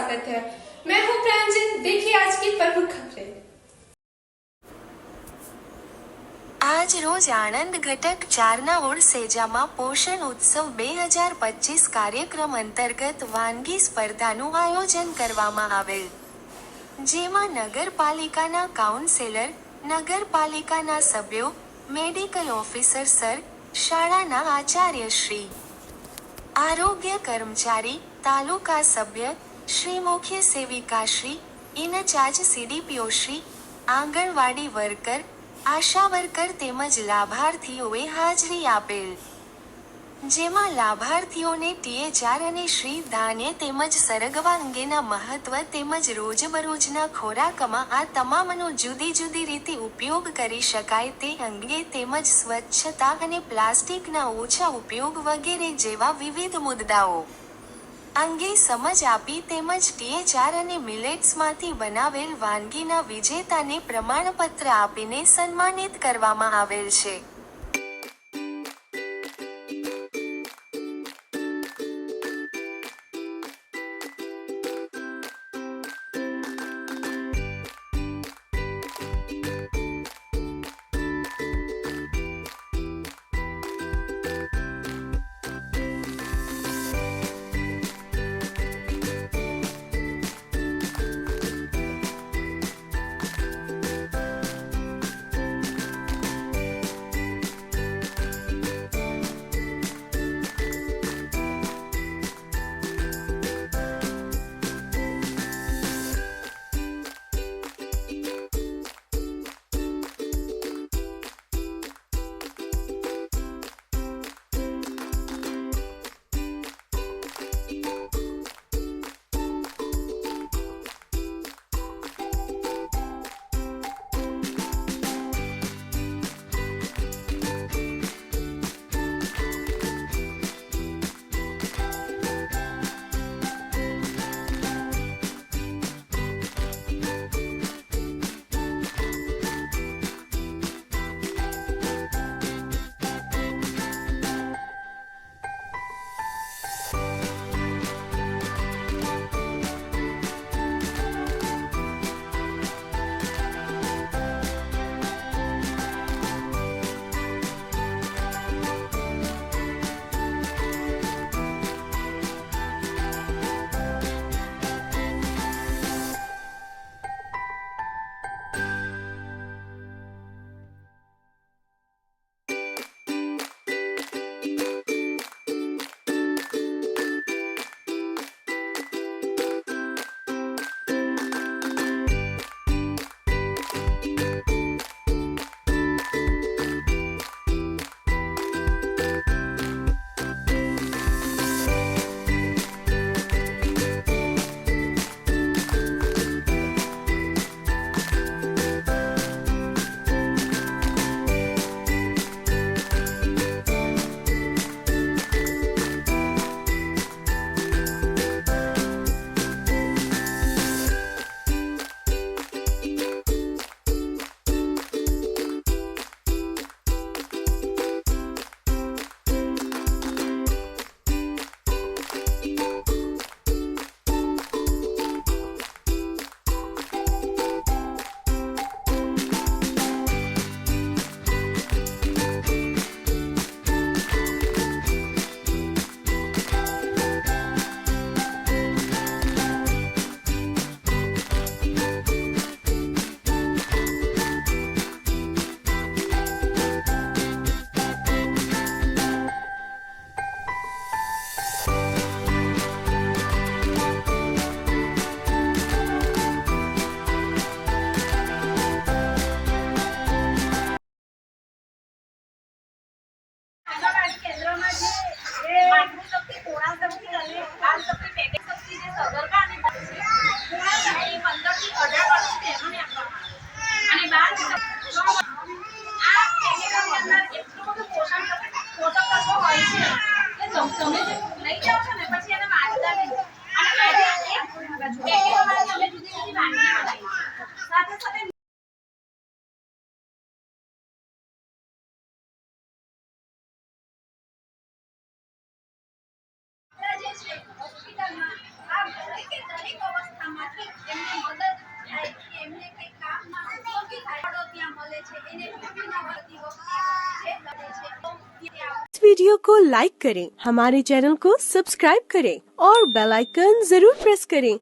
स्वागत है। मैं हूं प्रांजल। देखिए आज की प्रमुख खबरें। આજ રોજ આણંદ ઘટક 4ના ઓડ સેજામાં પોષણ ઉત્સવ 2025 કાર્યક્રમ અંતર્ગત વાનગી સ્પર્ધાનું આયોજન કરવામાં આવેલ, જેમાં નગરપાલિકાના કાઉન્સિલર, નગરપાલિકાના સભ્યો, મેડિકલ ઓફિસર સર, શાળાના આચાર્યશ્રી, આરોગ્ય કર્મચારી, તાલુકા સભ્ય શ્રી, મુખ્ય સેવિકાશ્રી, ઇન્ચાર્જ સીડીપીઓશ્રી, આંગણવાડી વર્કર, આશા વર્કર તેમજ લાભાર્થીઓએ હાજરી આપેલ, જેમાં લાભાર્થીઓને ટીએચઆર અને શ્રી ધાન્ય તેમજ સરગવા અંગેના મહત્વ તેમજ રોજબરોજના ખોરાકમાં આ તમામનો જુદી જુદી રીતે ઉપયોગ કરી શકાય તે અંગે તેમજ સ્વચ્છતા અને પ્લાસ્ટિકના ઓછા ઉપયોગ વગેરે જેવા વિવિધ મુદ્દાઓ અંગે સમજ આપી તેમજ ટીએચઆર અને મિલેટ્સમાંથી બનાવેલ વાનગીના વિજેતાને પ્રમાણપત્ર આપીને સન્માનિત કરવામાં આવેલ છે. इस वीडियो को लाइक करें, हमारे चैनल को सब्सक्राइब करें और बेल आइकन जरूर प्रेस करें